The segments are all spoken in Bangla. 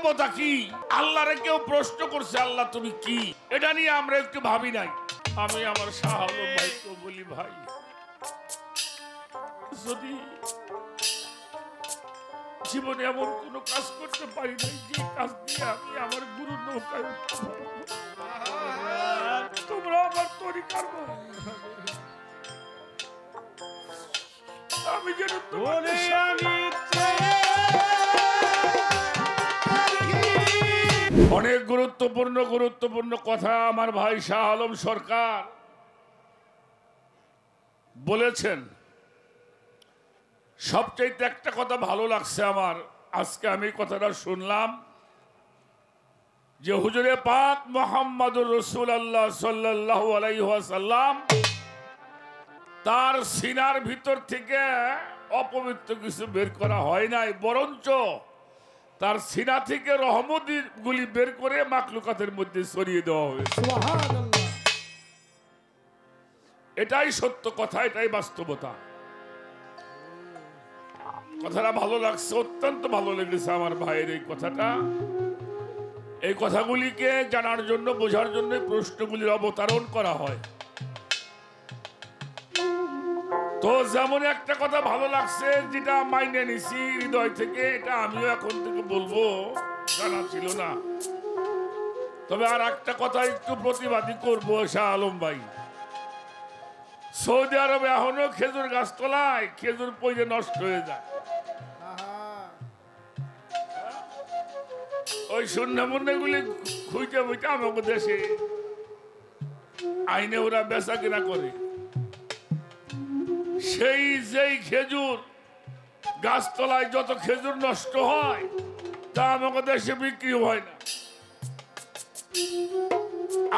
বাস্তবতা কি? আল্লাহরে কেউ প্রশ্ন করছে, আল্লাহ তুমি কি? এটা নিয়ে আমরা একটু ভাবি নাই। আমি আমার শাহ আলম ভাইকে বলি, ভাই যদি জীবনে এমন কোন কাজ করতে পারি নাই যে কাজ দিয়ে আমি আমার গুরু নৌকায় তোমরা আমার তরিকার আমি যেন অনেক গুরুত্বপূর্ণ কথা আমার ভাই শাহ আলম সরকার বলেছেন। সবচাইতে একটা কথা ভালো লাগছে আমার, আজকে আমি কথাটা শুনলাম যে হুজুরে পাক মুহাম্মদুর রাসূলুল্লাহ সাল্লাল্লাহু আলাইহি ওয়াসাল্লাম তার সিনার ভিতর থেকে অপবিত্র কিছু বের করা হয় নাই, বরঞ্চ তার সিনা থেকে রহমতগুলি বের করে মাখলুকাতের মধ্যে ছড়িয়ে দেওয়া হয়েছে। সুবহানাল্লাহ। এটাই সত্য কথা, এটাই বাস্তবতা। কথাটা ভালো লাগছে, অত্যন্ত ভালো লেগেছে আমার ভাইয়ের এই কথাটা। এই কথাগুলিকে জানার জন্য, বোঝার জন্য প্রশ্নগুলির অবতারণ করা হয়। তো যেমন একটা কথা ভালো লাগছে, যেটা মাইনে নিছি হৃদয় থেকে, এটা আমিও এখন থেকে বলবো, জানা ছিল না। তবে আর একটা কথা একটু প্রতিবাদী করবো শাহ আলম ভাই। সৌদি আরবে এখনো খেজুর গাছ তলায় খেজুর পইরে নষ্ট হয়ে যায়। ওই সন্ধ্যামন্ডগুলি খুঁজতে বইতে আমাকে দেশে আইনে ওরা বেচা কিনা করে। সেই যেই খেজুর গাছতলায় যত খেজুর নষ্ট হয় তা আমাকে দেশে বিক্রি হয় না।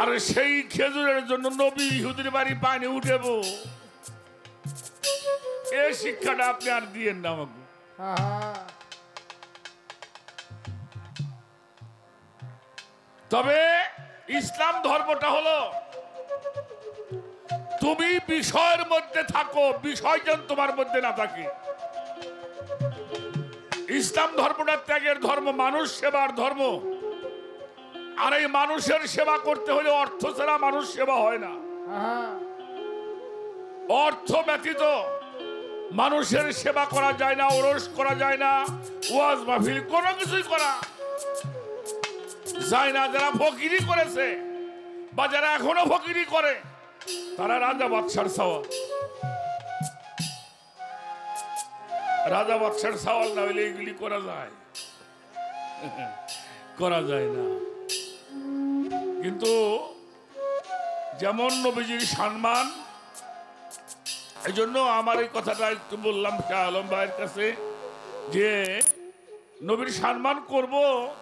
আর সেই খেজুরের জন্য নবী ইহুদির বাড়ি পানি উঠেব, এই শিক্ষাটা আপনি আর দিয়েন না আমাকে। তবে ইসলাম ধর্মটা হলো তুমি বিষয়ের মধ্যে থাকো, বিষয় যেন তোমার মধ্যে না থাকে। ইসলাম ধর্মটা ত্যাগের ধর্ম, মানুষ সেবার ধর্ম। আর এই মানুষের সেবা করতে হলে অর্থ ছাড়া মানুষ সেবা হয় না। অর্থ ব্যতীত মানুষের সেবা করা যায় না, ওরস করা যায় না, ওয়াজ মাহফিল কোনো কিছুই করা যায় না। যারা ফকিরি করেছে বা যারা এখনো ফকিরি করে তারা রাজা বাদশার সওয়াল। রাজা বাদশার সওয়াল না হইলে এগুলি করা যায়? করা যায় না। কিন্তু যেমন নবীজির সম্মান, এই জন্য আমার এই কথাটা একটু বললাম শাহ আলম ভাইয়ের কাছে যে নবীর সম্মান করব,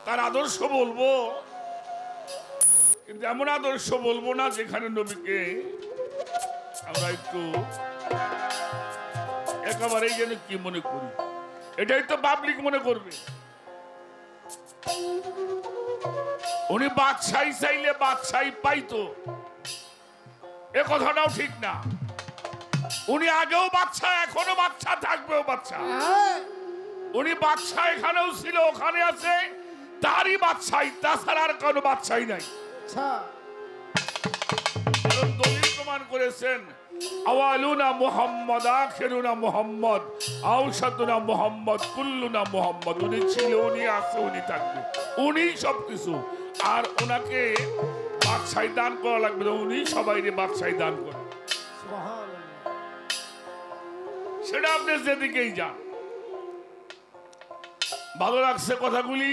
তার আদর্শ বলবো, কিন্তু এমন আদর্শ বলবো না যেখানে নবীকে আমরা একটু একেবারেই যেন কি মনে করি। এটাই তো পাবলিক মনে করবে। উনি বাদশাহী চাইলে বাদশাহী পাইতো, এ কথাটাও ঠিক না। উনি আগেও বাদশা, এখনো বাদশা, থাকবেও বাদশা। উনি বাদশা এখানেও ছিল, ওখানে আছে, তারই বাদশাহী, তাছাড়া আর কোনো বাদশাহী নাই। দলিল প্রমাণ করেছেন আওয়ালুনা মুহাম্মদ, আখিরুনা মুহাম্মদ, আওসাতুনা মুহাম্মদ, কুল্লুনা মুহাম্মদ। উনি ছিল, উনি আছে, উনি থাকবে, উনি সবকিছু। আর ওনাকে বাদশাহী দান করা লাগবে না, উনি সবাইকে বাদশাহী দান করে। সেটা আপনি যেদিকেই যান। ভালো লাগছে কথাগুলি,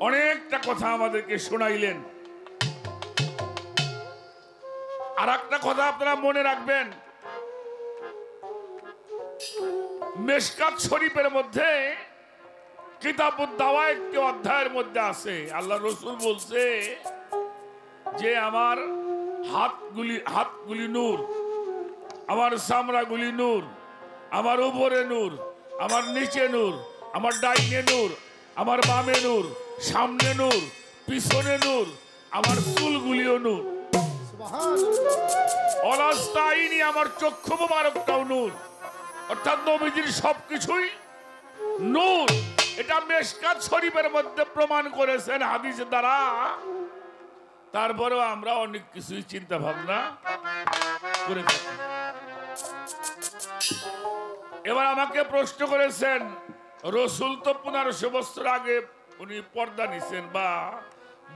অনেকটা কথা আমাদেরকে শোনাইলেন। আর একটা কথা আপনারা মনে রাখবেন, মিশকাত শরীফের মধ্যে কিতাবুদ দাওয়া একটি অধ্যায়ের মধ্যে আছে। আল্লাহ রাসূল বলছে যে আমার হাতগুলি নূর, আমার চামড়াগুলি নূর, আমার উপরে নূর, আমার নিচে নূর, আমার ডাইনে নূর, আমার বামে নূর, সামনে নূর, পিছনে নূর, আমার চুলগুলিও নূর। অলাস্তাইনি, আমার চক্ষু মোবারকটাও নূর। অর্থাৎ নবীজির সবকিছুই নূর। এটা মিশকাত শরীফের মধ্যে প্রমাণ করেছেন হাদিস দ্বারা। তারপরেও আমরা অনেক কিছুই চিন্তা ভাবনা করে থাকি। এবার আমাকে প্রশ্ন করেছেন, রসুল তো 1500 বছর আগে উনি পর্দা নিছেন বা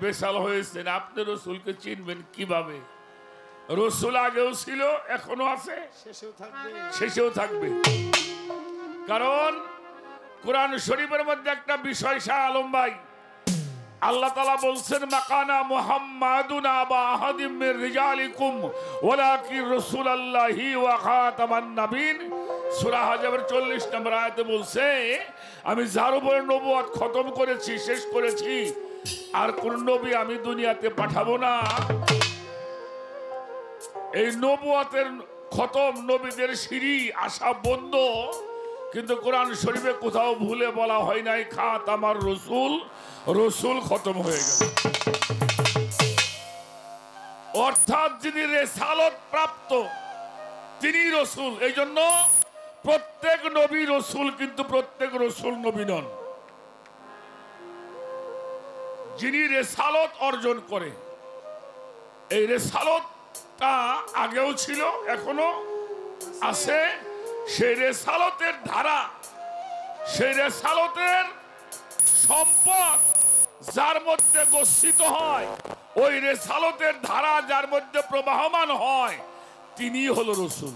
বেসাল হয়েছেন, আপনি রসুলকে চিনবেন কিভাবে? রসুল আগেও ছিল, এখনো আছে, শেষেও থাকবে। কারণ কোরআন শরীফের মধ্যে একটা বিষয় শাহ আলম ভাই, আল্লাহ তাআলা বলছেন মাকানা মুহাম্মাদুন আবা আহাদিম মির রিজালিকুম ওয়ালাকিন রাসূলুল্লাহি ওয়া খাতামান নবীন। সূরা হাজরের 40 নম্বর আয়াতে বলছে, আমি যার উপর নবুয়ত খতম করেছি, শেষ করেছি, আর কোন নবী আমি দুনিয়াতে পাঠাবো না। এই নবুয়তের খতম, নবীদের সিঁড়ি আসা বন্ধ, কিন্তু কোরআন শরীফে কোথাও ভুলে বলা হয় নাই খাতামার রসুল, রসুল খতম হয়ে গেল। অর্থাৎ যিনি রেসালত প্রাপ্ত তিনি রসুল। এই জন্য প্রত্যেক নবী রসুল, কিন্তু প্রত্যেক রসুল নবী নন। যিনি রেসালত অর্জন করে, এই রেসালতটা আগেও ছিল, এখনো আছে। সেই রেসালতের ধারা, সেই রেসালতের সম্পদ যার মধ্যে গচ্ছিত হয়, ওই রেসালতের ধারা যার মধ্যে প্রবাহমান হয়, তিনি হলো রসুল।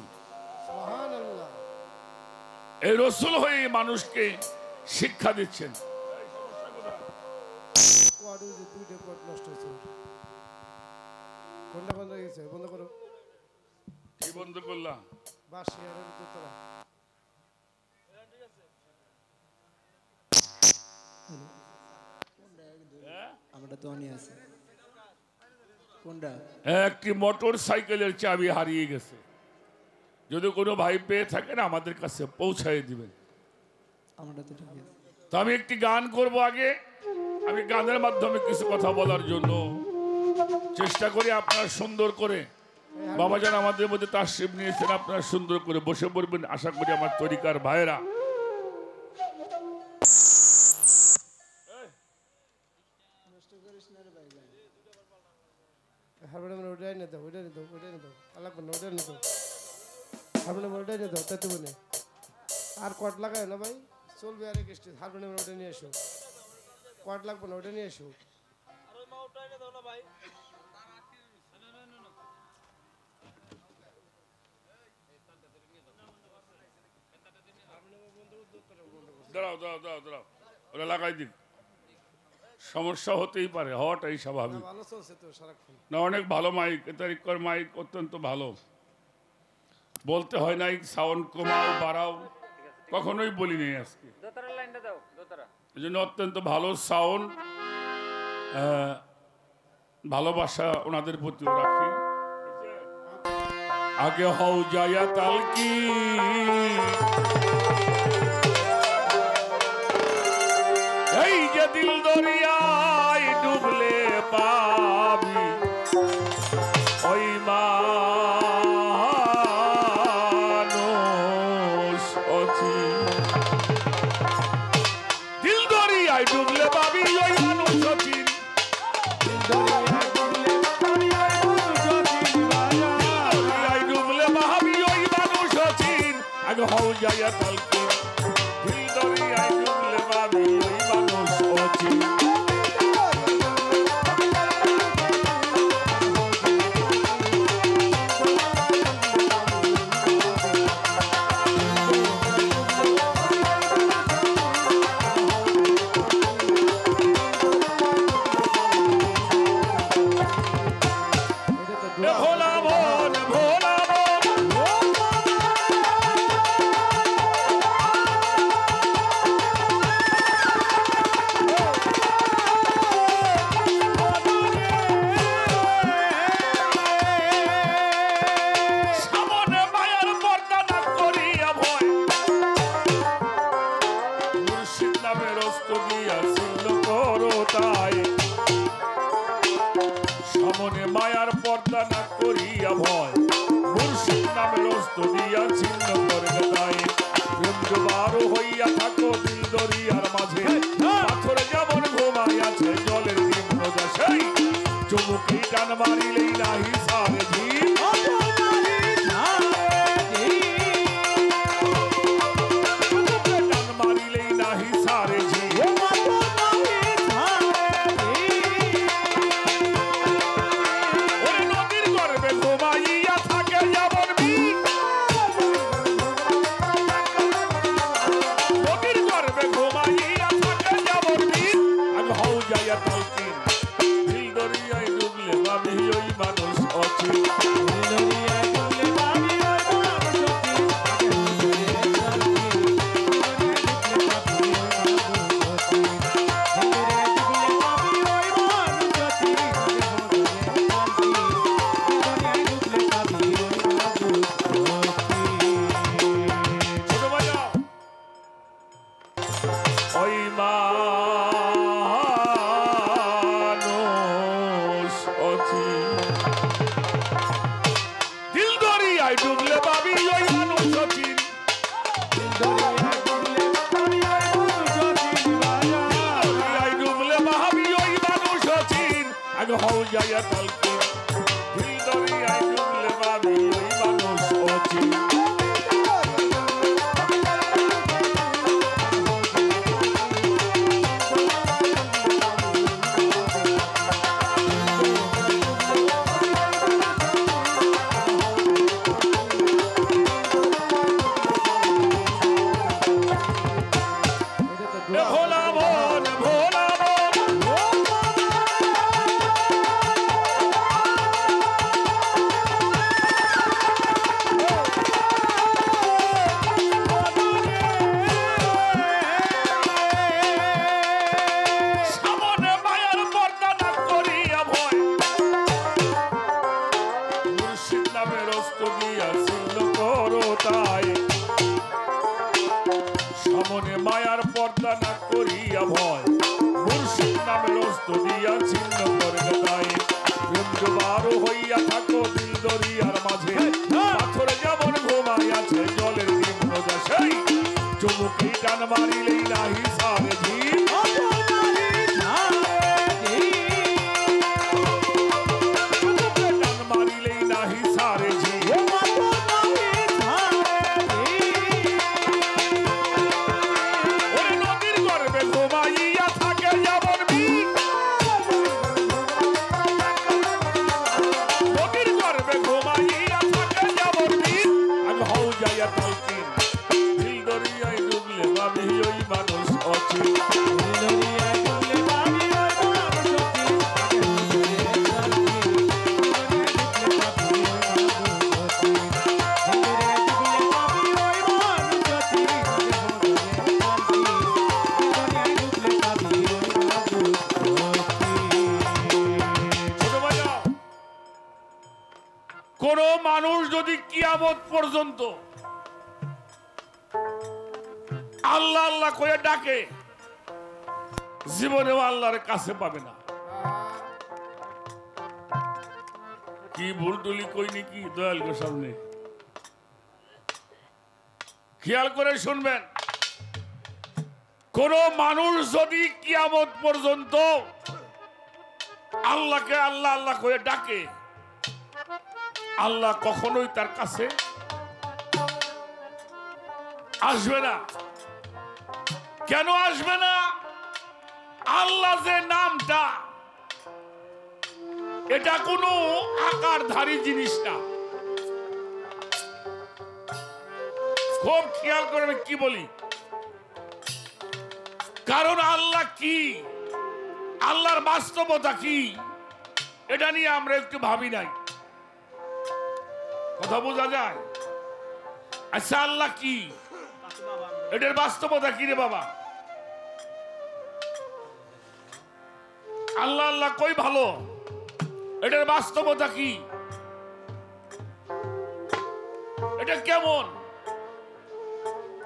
এই রসুল হয়ে মানুষকে শিক্ষা দিচ্ছেন। কি বন্ধ করলাম? একটি মোটর সাইকেলের চাবি হারিয়ে গেছে, যদি কোনো ভাই পেয়ে থাকেন আমাদের কাছে পৌঁছায় দিবেন। তো আমি একটি গান করব। আগে আমি গানের মাধ্যমে কিছু কথা বলার জন্য চেষ্টা করি। আপনারা সুন্দর করে, বাবাজান আমাদের মধ্যে তাশরিফ নিয়েছেন, আপনারা সুন্দর করে বসে পড়বেন, আশা করি আমার তরিকার ভাইরা। আর কট লাগায় না ভাই, চলবে। আর হারমোনিয়াম ওটা নিয়ে এসো, কট লাগবে না, ওটা নিয়ে এসো। দাঁড়াও দাঁড়াও দাঁড়াও দাঁড়াও, ওরা লাগাই দিন। সমস্যা হতেই পারে, হওয়াটাই স্বাভাবিক। ভালো চলছে তো সারাক্ষণ না, অনেক ভালো মাইক, তারিকার মাইক অত্যন্ত ভালো। বলতে হয় নাই সাউন্ড কমাও বাড়াও, কখনোই বলিনি আজকে। এই জন্য অত্যন্ত ভালো সাউন্ড, ভালোবাসা ওনাদের প্রতিও রাখি। আগে হও যায়া তালকি, এই যে দিল দরিয়ায় ডুবলে পাবি ওই মানুষ অচি। দিল দরিয়ায় ডুবলে পাবি ওই মানুষ অচি, দরিয়ায় ডুবলে পাবি ওই মানুষ অচি। আগে হও যায়া তালকি, দিল দরিয়ায় ডুবলে পাবি ওই মানুষ অচি। সামনে মায়ার পর্দা না করিয়া ভয়, মুর্শিদ নামের অস্ত্র দিয়া ছিন্ন করে তাই। প্রেম জোবারো হইয়া থাকো দিল দরিয়ার মাঝে, টান মারিলেই নাহি সারে ঝিল টান মারিলেই নাহি সারে ঝিল ওরে নদীর গর্ভে ঘুমাইয়া থাকে যেমন বীর নদীর গর্ভে ঘুমাইয়া থাকে যেমন বীর আমি হও যাইয়া তালকিন দিল দরিয়ায় ডুবলে ভাবি ওই মানুষ অচিন ছোট বাজাও ওই মানুষ অচিন দিল দরিয়ায় ডুবলে ভাবি ওই মানুষ অচিন দরিয়ায় ডুবলে ভাবি ওই মানুষ অচিন আগে হও যাইয়া তালকিন দিল দরিয়ায় ডুবলে ভাবি ওই মানুষ অচিন এটা তো ভোলা মন ভোলা মন সামনে মায়ার পর্দা না করিয়া ভয় মুর্শিদ নামের অস্ত্র দিয়া ছিন্ন করো তাই সামনে মায়ার পর্দা না করিয়া ভয় মুর্শিদ নামের অস্ত্র দিয়া ছিন্ন করে তাই প্রেম ডুবারো হইয়া থাকো দিল দরিয়ার মাঝে পাথরে যেমন ঘুমাইয়াছে জলের নিম্ন দেশে চুমুকি টান মারিলেই নাহি সারে ঝিল টান মারিলেই নাহি সারে ঝিল ওরে নদীর গর্ভে ঘুমাইয়া থাকে যেমন বীর নদীর গর্ভে ঘুমাইয়া থাকে যেমন বীর আমি হও যাইয়া তালকিন দিল দরিয়ায় ডুবলে ভাবি ওই মানুষ অচিন ছোট বাজাও কোন মানুষ যদি কিয়ামত পর্যন্ত আল্লাহ আল্লাহ করে ডাকে জীবনেও আল্লাহর কাছে পাবে না কি ভুল তুলি কই নাকি দয়াল গো সামনে খেয়াল করে শুনবেন কোন মানুষ যদি কিয়ামত পর্যন্ত আল্লাহকে আল্লাহ আল্লাহ করে ডাকে আল্লাহ কখনোই তার কাছে আসবে না কেন আসবে না আল্লাহ যে নামটা এটা কোনো আকারধারী জিনিস না খুব খেয়াল করে আমি কি বলি কারণ আল্লাহ কি আল্লাহর বাস্তবতা কি এটা নিয়ে আমরা একটু ভাবি নাই কথা বোঝা যায় আচ্ছা আল্লাহ কি এটার বাস্তবতা কি রে বাবা আল্লাহ আল্লাহ কই ভালো এটার বাস্তবতা কি এটা কেমন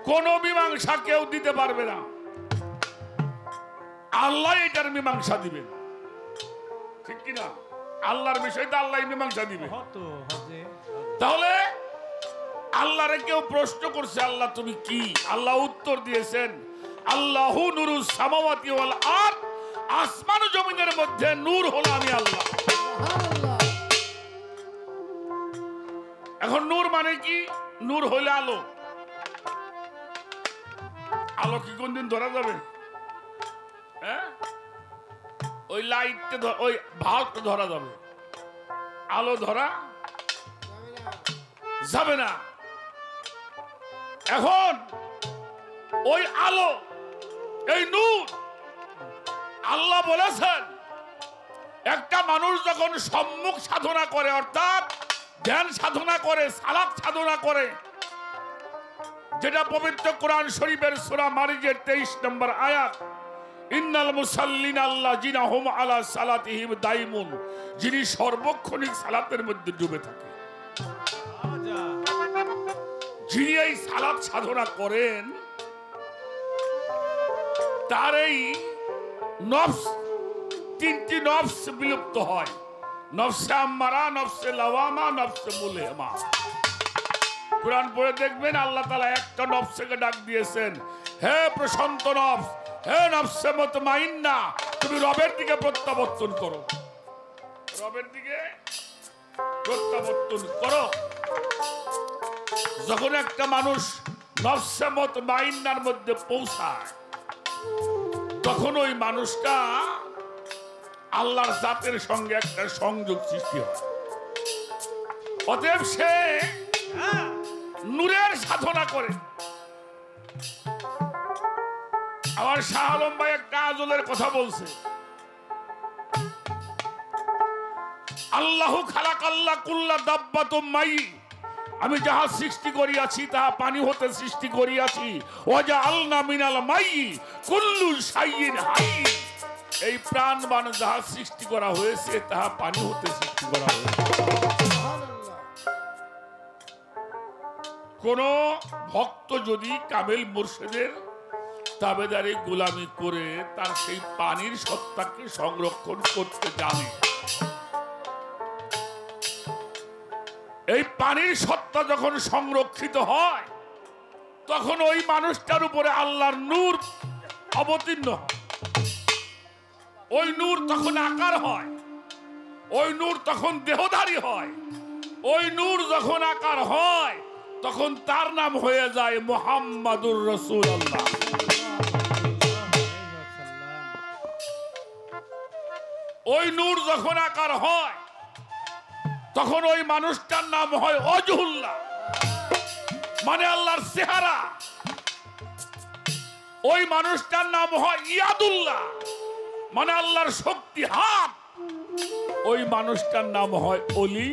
কোন মীমাংসা কেউ দিতে পারবে না আল্লাহ এটার মীমাংসা দিবেন ঠিক কিনা আল্লাহর বিষয়টা আল্লাহ মীমাংসা দিবে তাহলে আল্লাহরে কেউ প্রশ্ন করছে আল্লাহ তুমি কি আল্লাহ উত্তর দিয়েছেন আল্লাহু নূরুস সামাওয়াতি ওয়াল আরদ আসমান ও জমিনের মধ্যে নূর হলো আমি আল্লাহ এখন নূর মানে কি? নূর হইলে আলো। আলো কি কোনদিন ধরা যাবে? হ্যাঁ, ওই লাইটটা ওই ভাল্বটা ধরা যাবে, আলো ধরা যাবে না। এখন ওই আলো, এই নূর, আল্লাহ বলেছেন একটা মানুষ যখন সম্মুখ সাধনা করে, অর্থাৎ ধ্যান সাধনা করে, সালাত সাধনা করে, যেটা পবিত্র কোরআন শরীফের সূরা মারিজের 23 নম্বর আয়াত, ইন্নাল মুসাল্লিনা আল্লাযিনা হুম আলা সালাতিহিম দাইমুন, যিনি সর্বক্ষণিক সালাতের মধ্যে ডুবে থাকে। যিনি এই সালাত সাধনা করেন, তার এই নফস, তিনটি নফস বিলুপ্ত হয়, নফসে আম্মারা, নফসে লাওয়ামা, নফসে মুলহিমা। কুরআন পড়ে দেখবেন আল্লাহ তাআলা একটা নফসকে ডাক দিয়েছেন, হে প্রশান্ত নফস, হে নফসে মুতমাইন্না, তুমি রবের দিকে প্রত্যাবর্তন করো, রবের দিকে প্রত্যাবর্তন করো। যখন একটা মানুষ নফসে মুতমাইন্নার মধ্যে পৌঁছায়, তখন ওই মানুষটা আল্লাহর জাতের সঙ্গে একটা সংযোগ সৃষ্টি হয়। অতএব সে নূরের সাধনা করে। আমার শাহ আলম ভাই একটা আজলের কথা বলছে, আল্লাহু খালাকাল্লা কুল্লা দাব্বাতুম মাই, আমি যাহা সৃষ্টি করিয়াছি তাহা পানি হতে সৃষ্টি করিয়াছি, ওয়াজআলনা মিনাল মাই কুল্লু শাইইন হাই, এই প্রাণবান যাহা সৃষ্টি করা হয়েছে তাহা পানি হতে সৃষ্টি করা হয়েছে। কোন ভক্ত যদি কামেল মুর্শিদের তাবেদারি গোলামি করে তার সেই পানির সত্তাকে সংরক্ষণ করতে জানে, এই পানির সত্তা যখন সংরক্ষিত হয়, তখন ওই মানুষটার উপরে আল্লাহর নূর অবতীর্ণ হয়। ওই নূর তখন আকার হয়, ওই নূর তখন দেহধারী হয়। ওই নূর যখন আকার হয়, তখন তার নাম হয়ে যায় মুহাম্মাদুর রাসূলুল্লাহ। ওই নূর যখন আকার হয়, তখন ওই মানুষটার নাম হয় ওয়াজহুল্লাহ, মানে আল্লাহর চেহারা। ওই মানুষটার নাম হয় ইয়াদুল্লাহ, মানে আল্লাহর শক্তি হাত। ওই মানুষটার নাম হয় অলি,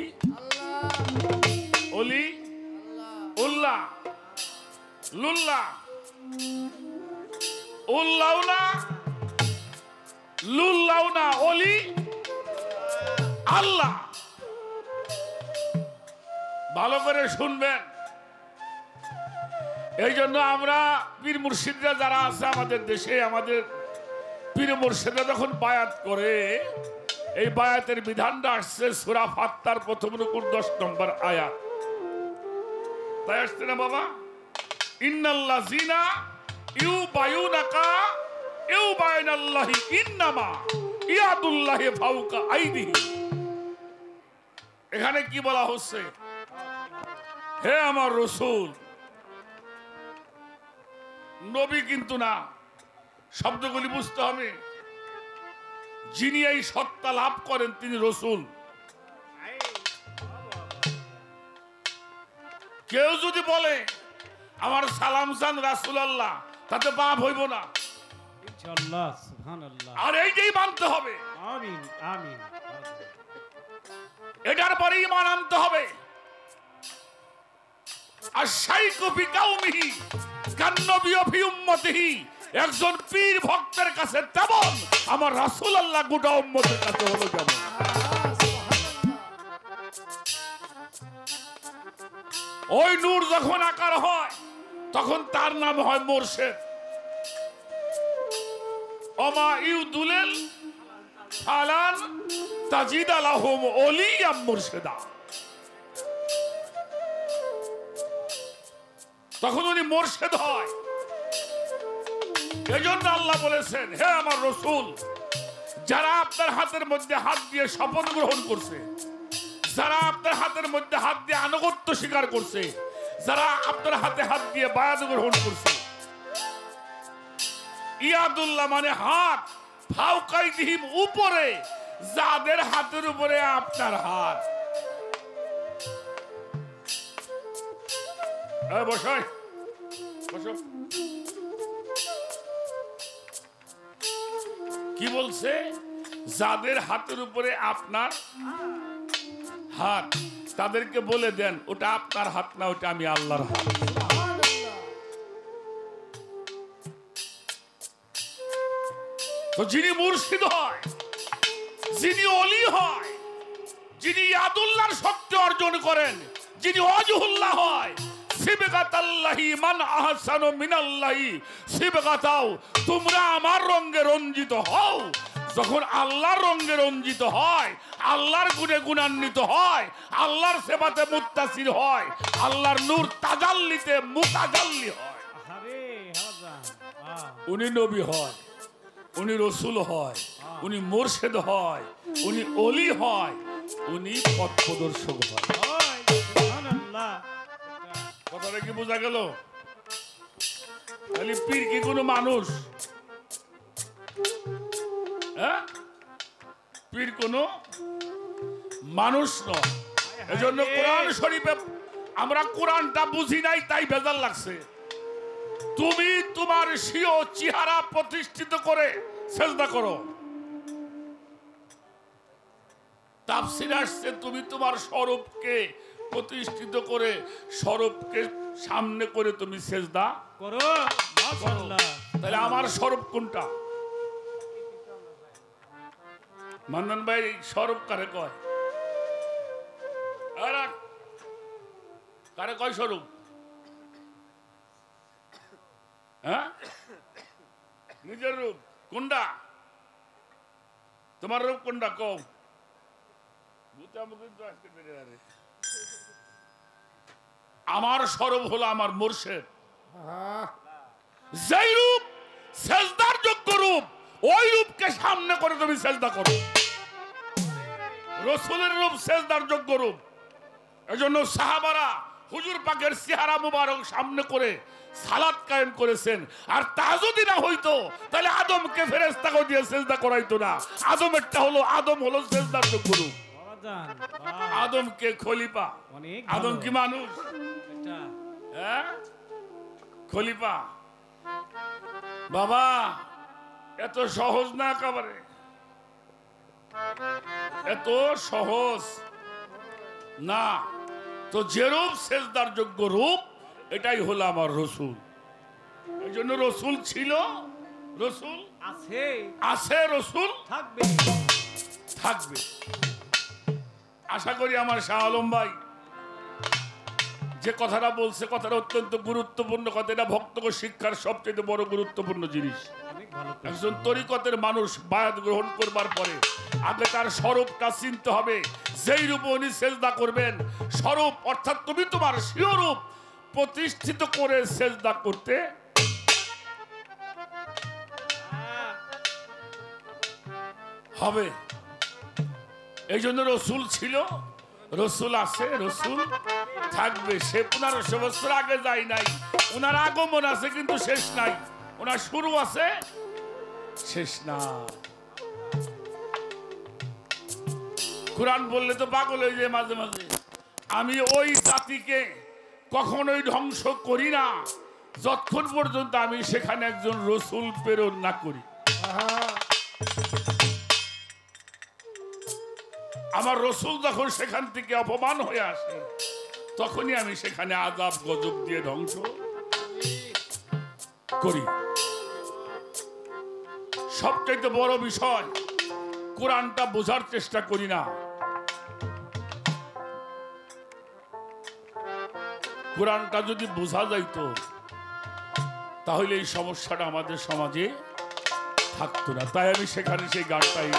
অলি উল্লাহ, লুল্লাহ, উল্লাউনা, লুল্লাউনা, অলি আল্লাহ। ভালো করে শুনবেন। এই জন্য আমরা পীর মুর্শিদরা যারা আছে আমাদের দেশে, আমাদের পীর মুর্শিদরা যখন বায়াত করে, এই বায়াতের বিধানটা আসছে সূরা ফাত্তার প্রথম রুকুর 10 নম্বর আয়াত। তাই আসছে না বাবা, ইন্নাল্লাযিনা ইউবায়ুনাকা ইউবায়ুনাল্লাহি ইন্নামা ইয়াদুল্লাহি ফাওকা আইদিহি। এখানে কি বলা হচ্ছে? হে আমার রাসূল, নবী কিন্তু না, শব্দগুলি বুঝতে হবে। যিনি এই সত্তা লাভ করেন তিনি রাসূল। কেউ যদি বলে আমার সালাম জান রাসূলুল্লাহ, তাতে পাপ হইব না ইনশাআল্লাহ, সুবহানাল্লাহ। আর এইটাই মানতে হবে। আমিন আমিন। এটার পরে ঈমান আনতে হবে। আশাইকু ফি কাওমিহি কান্নবিয়্যু ফি উম্মতিহি। একজন পীর ভক্তের কাছে তেমন, আমার রাসূলুল্লাহ গোটা উম্মতের কাছে হলো যেমন। ওই নূর যখন আকার হয়, তখন তার নাম হয় মুর্শিদ। ওমা ইউদুলিল ফালান তাজিদ লাহুম ওলিয়াম মুর্শিদা। তখন উনি মুর্শিদ হয়। এজন্য আল্লাহ বলেছেন, হে আমার রাসূল, যারা আপনার হাতের মধ্যে হাত দিয়ে শপথ গ্রহণ করছে, যারা আপনার হাতের মধ্যে হাত দিয়ে আনুগত্য স্বীকার করছে, যারা আপনার হাতে হাত দিয়ে বায়াত গ্রহণ করছে, ইয়াদুল্লাহ মানে হাত, ফাওকাইদিহিম উপরে, যাদের হাতের উপরে আপনার হাত। বসো বসো। কি বলছে? যাদের হাতের উপরে আপনার হাত, তাদেরকে বলে দেন ওটা আপনার হাত না, ওটা আমি আল্লাহর হাত। তো যিনি মুর্শিদ হয়, যিনি ওলি হয়, যিনি ইয়াদুল্লাহর শক্তি অর্জন করেন, যিনি ওয়াজহুল্লাহ হয়, সিবগাতাল্লাহি মান আহসানু মিনাল্লাহি সিবগাতাও, তোমরা আমার রঙে রঞ্জিত হও। যখন আল্লাহর রঙে রঞ্জিত হয়, আল্লাহর গুণে গুণান্বিত হয়, আল্লাহর সেবাতে মুত্তাসির হয়, আল্লাহর নূর তাজাল্লিতে মুতাজাল্লি হয়, উনি নবী হয়, উনি রসুল হয়, উনি মুর্শিদ হয়, উনি ওলি হয়, উনি পথ প্রদর্শক হয়। কথাটা কি বোঝা গেল? খালি পীর কি কোনো মানুষ? হ্যাঁ, পীর কোনো মানুষ নয়। এজন্য কোরআন শরীফে আমরা কোরআনটা বুঝি নাই, তাই ভেজাল লাগছে। তুমি তোমার স্বীয় চেহারা প্রতিষ্ঠিত করে সেজদা করো। তাফসীরে আসছে তুমি তোমার স্বরূপকে প্রতিষ্ঠিত করে, স্বরূপকে সামনে করে তুমি সেজদা করো। মাশাআল্লাহ। তাহলে আমার স্বরূপ কোনটা? মান্নান ভাই, স্বরূপ কারে কয়? কারে কয় স্বরূপ? হ্যাঁ, নিজের রূপ কোনটা? তোমার রূপ কোনটা? কও। আমার স্বরূপ হলো আমার মুর্শিদ। যেই রূপ সেজদার যোগ্য রূপ, ওই রূপকে সামনে করে তুমি সেজদা করো। রসুলের রূপ সেজদার যোগ্য রূপ। এজন্য সাহাবারা হুজুর পাকের চেহারা মুবারক সামনে করে সালাত কায়েম করেছেন। আর তা যদি না হইতো তাহলে আদমকে ফেরেশতাকে দিয়ে সেজদা করাইতো না। আদম হলো সেজদার যোগ্য রূপ। আদমকে খলিফা, আদম কি মানুষ? হ্যাঁ, খলিফা। বাবা এত সহজ না, একেবারে এত সহজ না। তো যে রূপ সেজদার যোগ্য রূপ, এটাই হলো আমার রসুল। এই জন্য রসুল ছিল, রসুল আছে, রসুল থাকবে। আশা করি আমার শাহ আলম ভাই যে কথাটা বলছে, কথাটা অত্যন্ত গুরুত্বপূর্ণ কথা। এটা ভক্তকে শিক্ষার সবচেয়ে বড় গুরুত্বপূর্ণ জিনিস। একজন তরিকতের মানুষ বায়াত গ্রহণ করবার পরে আগে তার স্বরূপটা চিনতে হবে। যেই রূপে উনি সেজদা করবেন, স্বরূপ অর্থাৎ তুমি তোমার স্বীয় রূপ প্রতিষ্ঠিত করে সেজদা করতে হবে। এই জন্য রসুল ছিল, রসুল আছে, রসুল থাকবে। সে 1500 বছর আগে যায় নাই। ওনার আগমন আছে কিন্তু শেষ নাই। ওনার শুরু আছে, শেষ না। কোরআন বললে তো পাগল হয়ে যায় মাঝে মাঝে। আমি ওই জাতিকে কখনোই ধ্বংস করি না যতক্ষণ পর্যন্ত আমি সেখানে একজন রসুল প্রেরণ না করি। আমার রসুল যখন সেখান থেকে অপমান হয়ে আসে, তখনই আমি সেখানে আযাব গজব দিয়ে ধ্বংস করি। সবচেয়ে বড় বিষয়, কোরআনটা বোঝার চেষ্টা করি না। কোরআনটা যদি বোঝা যাইতো তাহলে এই সমস্যাটা আমাদের সমাজে থাকতো না। তাই আমি সেখানে সেই গানটাই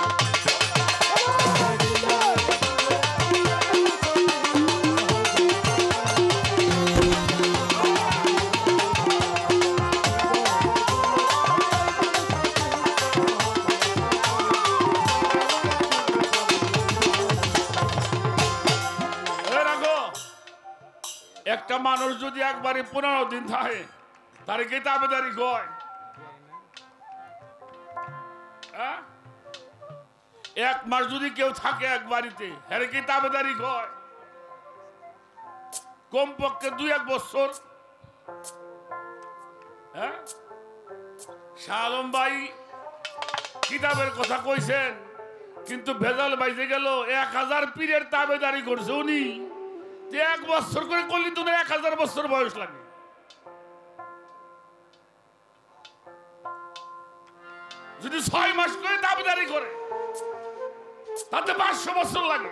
মানুষ যদি একবারে 15 দিন থাকে তার কি তাবেদারি কয়? হ্যাঁ? 1 মাস যদি কেউ থাকে এক বাড়িতে হ্যাঁ কি তাবেদারি কয়? কমপক্ষে 2-1 বছর। হ্যাঁ, শাহ আলম ভাই কিতাবের কথা কইছেন, কিন্তু ভেজাল বাইজে গেল। 1000 পীরের তাবেদারি করছে উনি। 1 বছর করে করলে তো 1000 বছর বয়স লাগে। যদি 6 মাস করে তাবেদারি করে তাতে 500 বছর লাগে।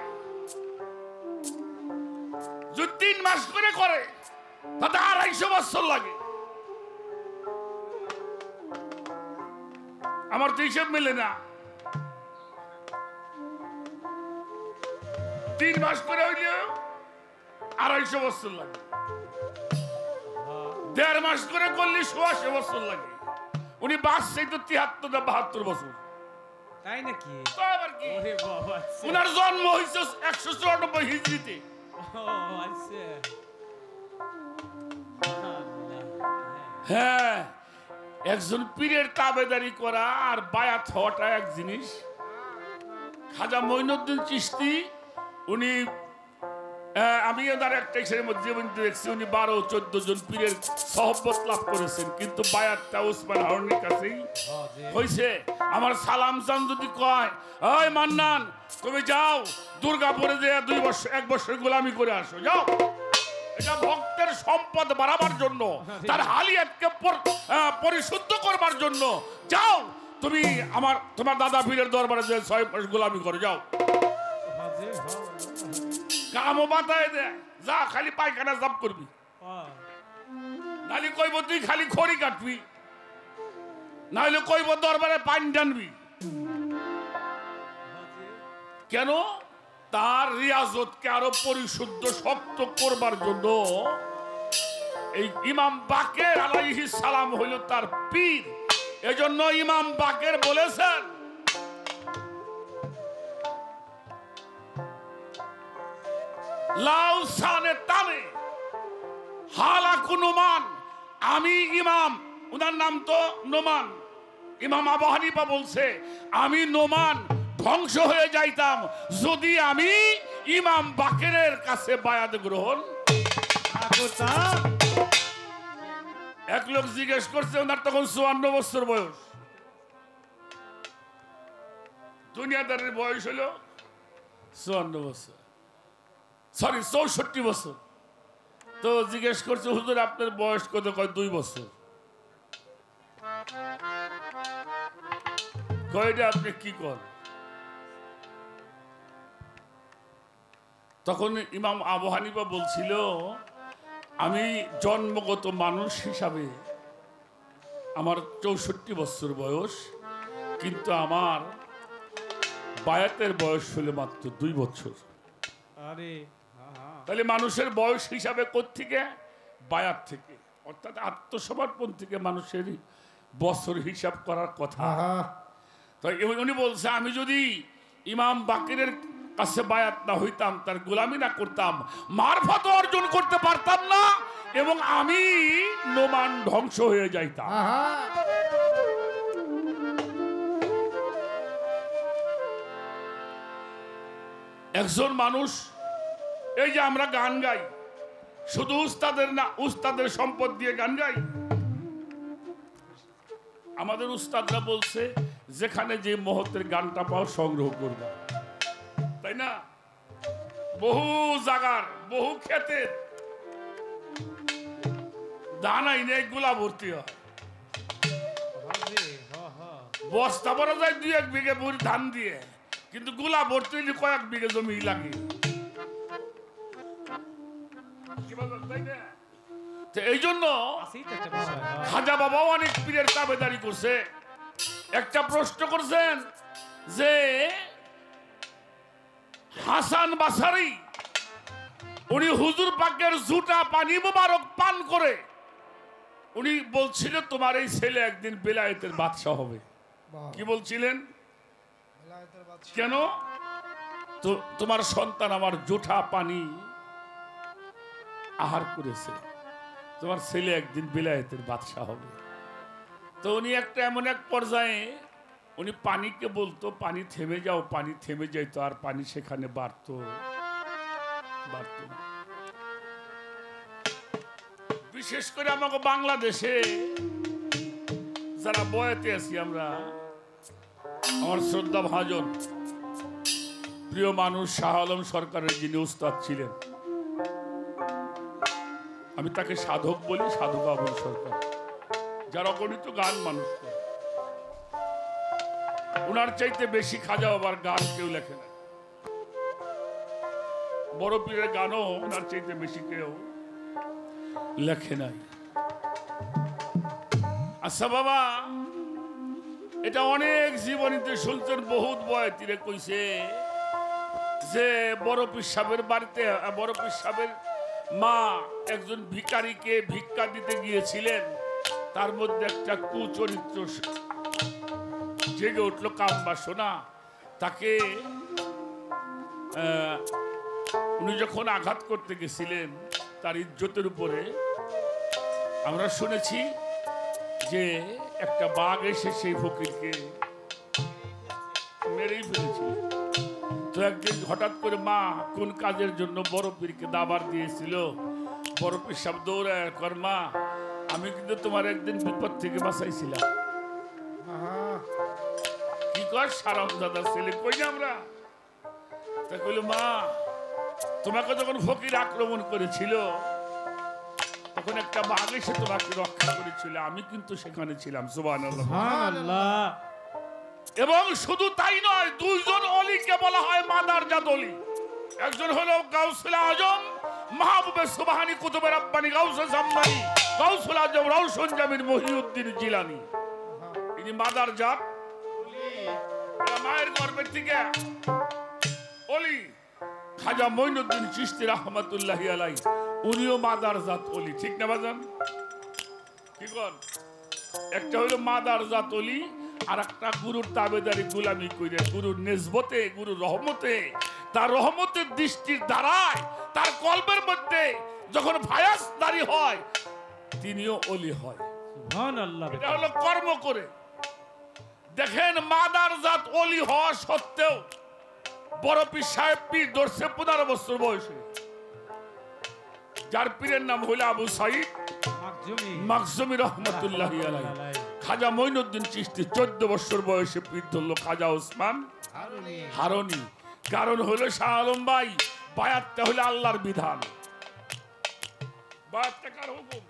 যদি 3 মাস করে করে তাতে 250 বছর লাগে। আমার তো হিসেব মিলে না। 3 মাস করে হইলে 250 বছর লাগে। 1.5 মাস করে করলে 180 বছর লাগে। উনি বাঁচছে তো 73 না 72 বছর। তাই নাকি? তো আবার কি? ওরে বাবা, উনার জন্ম হয়েছে 194 হিজরিতে। ও আচ্ছা। হ্যাঁ, একজন পীরের তাবেদারি করা আর বায়াত হওয়াটা এক জিনিস। খাজা মঈনুদ্দিন চিশতি উনি আমি ওনার একটা জীবন দেখছি, উনি 12-14 জন পীরের সহবত লাভ করেছেন, কিন্তু বায়াতটা উসমান হারুনের কাছেই হয়েছে। আমার সালাম চান যদি কয়, ওই মান্নান তুমি যাও দুর্গাপুরে যে 1 বছর গোলামি করে আসো, যাও। এটা ভক্তের সম্পদ বাড়াবার জন্য, তার হালিয়াতকে পরিশুদ্ধ করবার জন্য যাও। তুমি তোমার দাদা পীরের দরবারে যে 6 মাস গোলামি করে যাও। কামও বাতায় দেয়, যা খালি পায়খানা জাপ করবি, নাহলে কইব তুই খালি খড়ি কাটবি, নাহলে কইব দরবারে পানি টানবি। কেন? তার রিয়াজতকে আরো পরিশুদ্ধ শক্ত করবার জন্য। এই ইমাম বাকের আলাইহিস সালাম হইল তার পীর। এজন্য ইমাম বাকের বলেছেন, লাউ সানে তানে হালাকু নোমান। আমি ইমাম, উনার নাম তো নোমান, ইমাম আবু হানিফা বলছে আমি নোমান ধ্বংস হয়ে যাইতাম যদি আমি ইমাম বাকেরের কাছে বায়াত গ্রহণ। এক লোক জিজ্ঞেস করছে, ওনার তখন 54 বছর বয়স। দুনিয়াদারের বয়স হলো 54 বছর, সরি 64 বছর। তো জিজ্ঞেস করছে, হুজুর আপনার বয়স কত? কয় 2 বছর। কয়টা আপনি কি করেন? তখন ইমাম আবু হানিফা বলছিল, আমি জন্মগত মানুষ হিসাবে আমার 64 বছর বয়স, কিন্তু আমার বায়াতের বয়স হলো মাত্র 2 বছর। তাহলে মানুষের বয়স হিসাবে কোত্থেকে? বায়াত থেকে, অর্থাৎ আত্মসমর্পণ থেকে মানুষের বছর হিসাব করার কথা। তো উনি বলছে, আমি যদি ইমাম বাকিরের কাছে বায়াত না হইতাম, তার গোলামি না করতাম, মারফত অর্জন করতে পারতাম না, এবং আমি নোমান ধ্বংস হয়ে যাইতাম। একজন মানুষ, এই যে আমরা গান গাই, শুধু উস্তাদের না, উস্তাদের সম্পদ দিয়ে গান গাই। আমাদের উস্তাদরা বলছে, যেখানে যে মহতের গানটা পাও সংগ্রহ করবা, তাই না? বহু জায়গার, বহু ক্ষেতের দানাই নেই, গুলা ভর্তি হয়, বস্তা ভরা যায় 2-1 বিঘে ধান দিয়ে, কিন্তু গুলা ভর্তি হইলে কয়েক বিঘে জমি লাগে। এই জন্য খাজা বাবাও অনেক পীরের তাবেদারি করছে। একটা প্রশ্ন করছেন যে হাসান বাসারি উনি হুজুর পাকের ঝুটা পানি মুবারক পান করে উনি বলছিল, তোমার এই ছেলে একদিন বেলায়েতের বাদশা হবে। কি বলছিলেন? কেন? তো তোমার সন্তান আমার জুঠা পানি আহার করেছে, তোমার ছেলে একদিন বিলায়েতের বাদশা হবে। তো উনি একটা এমন এক পর্যায়ে উনি পানিকে বলতো পানি থেমে যাও, পানি থেমে যাইতো, আর পানি সেখানে বাড়তো বাড়তো না। বিশেষ করে আমাকে বাংলাদেশে যারা বয়াতে আছি আমরা, আমার শ্রদ্ধা ভাজন প্রিয় মানুষ শাহ আলম সরকারের যিনি উস্তাদ ছিলেন, আমি তাকে সাধক বলি, সাধু বাবুল সরকার, যারা অগণিত গান মানুষ করে। উনার চাইতে বেশি খাজা বাবার গান কেউ লেখে না, বড় পীরের গানও উনার চাইতে বেশি কেউ লেখে নাই। আচ্ছা বাবা, এটা অনেক জীবনীতে শুনছেন, বহুত বয়াতিরে কইছে যে বড় পীর সাহেবের বাড়িতে, বড় পীর সাহেবের মা একজন ভিখারিকে ভিক্ষা দিতে গিয়েছিলেন, তার মধ্যে একটা কুচরিত্র জেগে উঠলো, কাম বাসনা। তাকে উনি যখন আঘাত করতে গেছিলেন তার ইজ্জতের উপরে, আমরা শুনেছি যে একটা বাঘ এসে সেই ফকিরকে মেরেই ফেলেছিল। তো একদিন হঠাৎ করে মা কোন কাজের জন্য বড় পীরকে দাবার দিয়েছিল, বড় পীর সাহেব দৌড়ায় কর, মা আমি কিন্তু তোমার একদিন বিপদ থেকে বাঁচাইছিলাম। কি কর সারাম দাদার ছেলে কই না আমরা, তা কইল মা তোমাকে যখন ফকির আক্রমণ করেছিল তখন একটা বাঘ এসে তোমাকে রক্ষা করেছিল, আমি কিন্তু সেখানে ছিলাম। সুবহানাল্লাহ। সুবহানাল্লাহ। এবং শুধু তাই নয়, দুইজন অলিকে বলা হয় মাদারজাত অলি। একজন হলো গাউসুল আজম মাহবুবে সুবহানী কুতুবে রাব্বানী গাউসে জামদানি গাউসুল আজম রওশন জামির মহিউদ্দিন জিলানী, ইনি মাদারজাত এরা মায়ের গর্ভের থেকে অলি। খাজা মঈনুদ্দিন চিশতি রাহমাতুল্লাহি আলাইহি উনিও মাদারজাত অলি, ঠিক না বাজান? কি কর, একটা হলো মাদারজাত অলি, আর একটা গুরুর তাবেদারি গোলামি কইরে গুরুর নেসবতে, গুরুর রহমতে, তার রহমতের দৃষ্টির দ্বারায় তার কলবের মধ্যে যখন ভায়াসদারি হয় তিনিও অলি হয়। সুবহানাল্লাহ। এটা হলো কর্ম করে। দেখেন মাদারজাত অলি হওয়া সত্ত্বেও বড় পীর সাহেব পীর ধরছে 15 বছর বয়সে, যার পীরের নাম হলো আবু সাইদ মাকজুমি রহমতুল্লাহি আলাইহি। খাজা মঈনুদ্দিন চিশতি 14 বছর বয়সে পীর ধরল খাজা ওসমান হারুনি। কারণ হলো শাহ আলম ভাই, বায়াতটা হলো আল্লাহর বিধান। বায়াতটা কার হুকুম?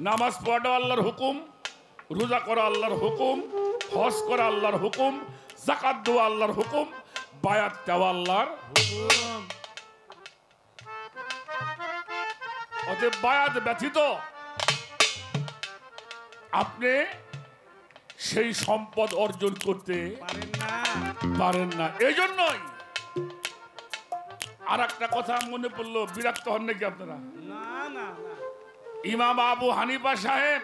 নামাজ পড়া আল্লাহর হুকুম, রোজা করা আল্লাহর হুকুম, হজ করা আল্লাহর হুকুম, যাকাত দেওয়া আল্লাহর হুকুম, বায়াত দেওয়া আল্লাহর হুকুম। অতএব বায়াত ব্যতীত আপনি সেই সম্পদ অর্জন করতে পারেন না। এই জন্যই আর একটা কথা মনে পড়লো, বিরক্ত হন নাকি আপনারা? ইমাম আবু হানিফা সাহেব,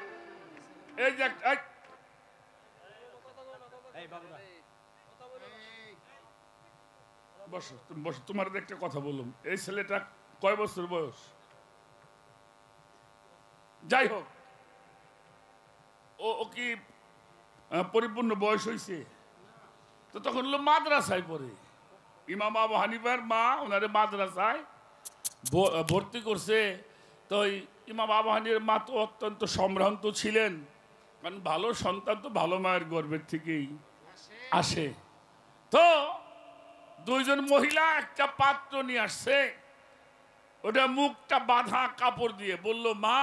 এই যে বসো বসো, তোমার একটা কথা বললাম। এই ছেলেটা কয় বছর বয়স? যাই হোক, ও কি পরিপূর্ণ বয়স হয়েছে? তো তখন হলো মাদ্রাসায় পড়ে। ইমাম আবু হানিফার মা ওনারে মাদ্রাসায় ভর্তি করছে। তো ইমাম আবু হানিফার মা তো অত্যন্ত সম্ভ্রান্ত ছিলেন, কারণ ভালো সন্তান তো ভালো মায়ের গর্ভের থেকেই আসে। তো দুইজন মহিলা একটা পাত্র নিয়ে আসছে, ওটা মুখটা বাঁধা কাপড় দিয়ে, বলল মা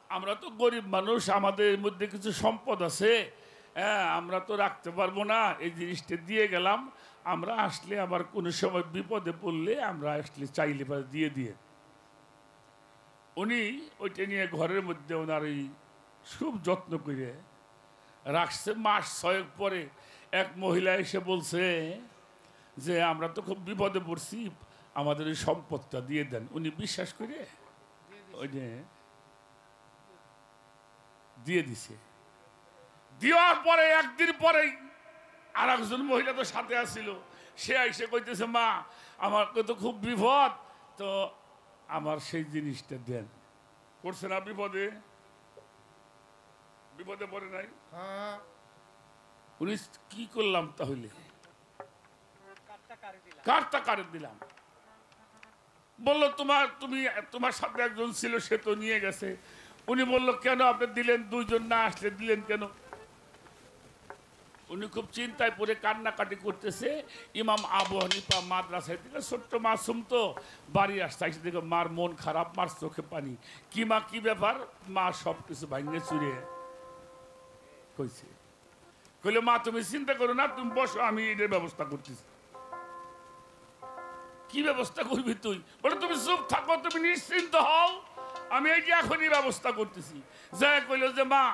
আমরা তো গরিব মানুষ, আমাদের মধ্যে কিছু সম্পদ আছে, হ্যাঁ আমরা তো রাখতে পারবো না, এই জিনিসটা দিয়ে গেলাম, আমরা আসলে আবার কোনো সময় বিপদে পড়লে আমরা আসলে চাইলে দিয়ে দিয়ে। উনি ওইটা নিয়ে ঘরের মধ্যে ওনার এই খুব যত্ন করে রাখছে। মাস 6 পরে এক মহিলা এসে বলছে যে আমরা তো খুব বিপদে পড়ছি, আমাদের এই সম্পদটা দিয়ে দেন। উনি বিশ্বাস করে ওই যে দিয়ে দিছে। দেওয়ার পরে একদিন পরেই আর একজন মহিলা তো সাথে আসছিল, সে এসে কইতেছে মা আমার তো খুব বিপদ, তো আমার সেই জিনিসটা দেন। করছে না বিপদে? বিপদে পড়ে নাই? হ্যাঁ উনি কি করলাম তাহলে? কারটা কারে দিলাম? বললো তোমার সাথে একজন ছিল, সে তো নিয়ে গেছে। উনি বলল কেন আপনি দিলেন? দুইজন না আসলে দিলেন কেন? উনি খুব চিন্তায় পড়ে কান্নাকাটি করতেছে। ইমাম আবু হানিফা মাদ্রাসায় থেকে ছোট্ট মাসুম তো বাড়ি আসতে দেখে মার মন খারাপ, মার চোখে পানি। কি মা কি ব্যাপার? মা সব কিছু ভাঙে চুরে কইছে। কইলে মা তুমি চিন্তা করো না, তুমি বসো, আমি এটার ব্যবস্থা করতেছি। কি ব্যবস্থা করবি তুই? বলে তুমি চুপ থাকো, তুমি নিশ্চিন্ত হও, আমি এই যে এখনই ব্যবস্থা করতেছি। যা কইল যে মা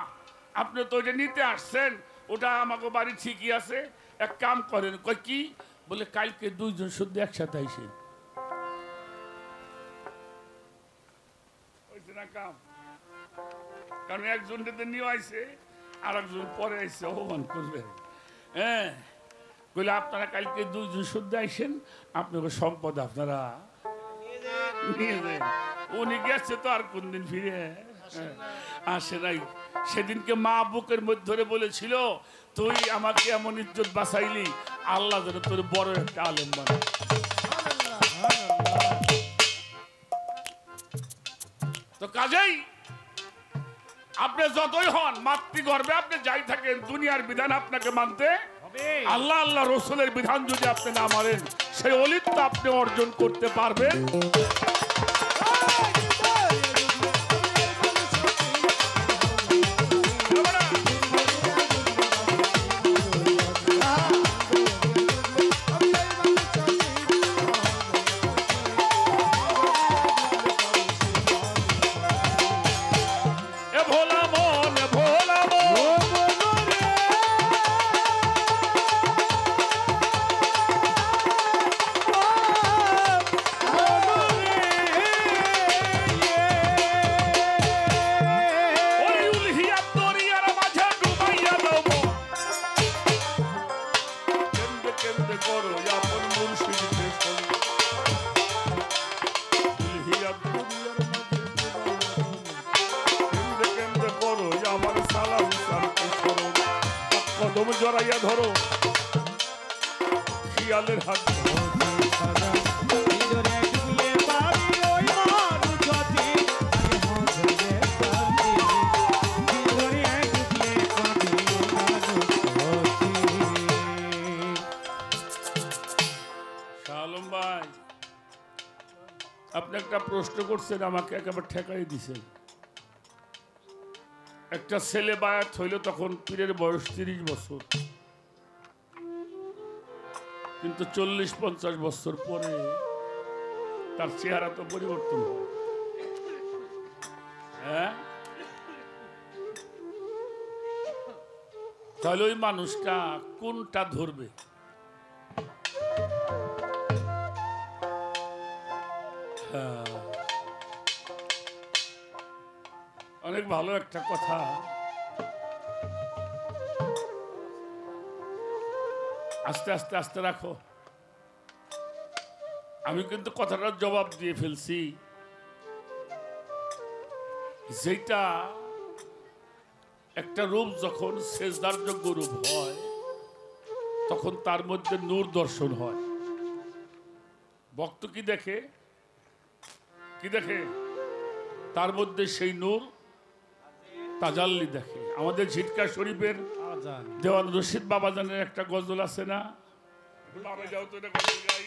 আপনি তো ওইটা নিতে আসছেন, ওটা আমাকে বাড়ি ঠিকই আছে, এক কাম করেন। কই কি? বলে কালকে দুইজন শুদ্ধ একসাথে আইসে। হয়েছে না কাম? কারণ একজন নিয়ে আইসে, আর একজন পরে আইসে, অপমান করবে। হ্যাঁ, বলে আপনারা কালকে দুইজন শুদ্ধ আইসেন, আপনাকে সম্পদ আপনারা নিয়ে যান। উনি গেছে তো আর কোনদিন ফিরে আসে নাই। সেদিনকে মা বুকের মধ্যে ধরে বলেছিল, তুই আমাকে এমন ইজ্জত বাঁচাইলি, আল্লাহ যেন তোর বড় একটা আলেম বানায়। তো কাজেই আপনি যতই হন মাতৃগর্ভে, আপনি যাই থাকেন, দুনিয়ার বিধান আপনাকে মানতে হবে। আল্লাহ আল্লাহ রসুলের বিধান যদি আপনি না মানেন, সেই অলিত্ব আপনি অর্জন করতে পারবেন। জড়াইয়া ধরো শিয়ালের হাত। শালম ভাই, আপনি একটা প্রশ্ন করছেন, আমাকে একেবারে ঠেকাই দিছেন। একটা ছেলে বায়াত হইল তখন পীরের বয়স 30 বছর, কিন্তু 40-50 বছর পরে তার চেহারা তো পরিবর্তন হয়। হ্যাঁ, তাহলে ওই মানুষটা কোনটা ধরবে? অনেক ভালো একটা কথা। আস্তে আস্তে আস্তে রাখো। আমি কিন্তু কথাটার জবাব দিয়ে ফেলছি। যেটা একটা রূপ যখন সেজদার যোগ্য রূপ হয়, তখন তার মধ্যে নূর দর্শন হয়। ভক্ত কি দেখে? কি দেখে? তার মধ্যে সেই নূর তাজাল্লি দেখে। আমাদের ঝিটকা শরীফের দেওয়ান রশিদ বাবাজানের একটা গজল আছে না? বাবা যাও তো, এটা গজল গাই।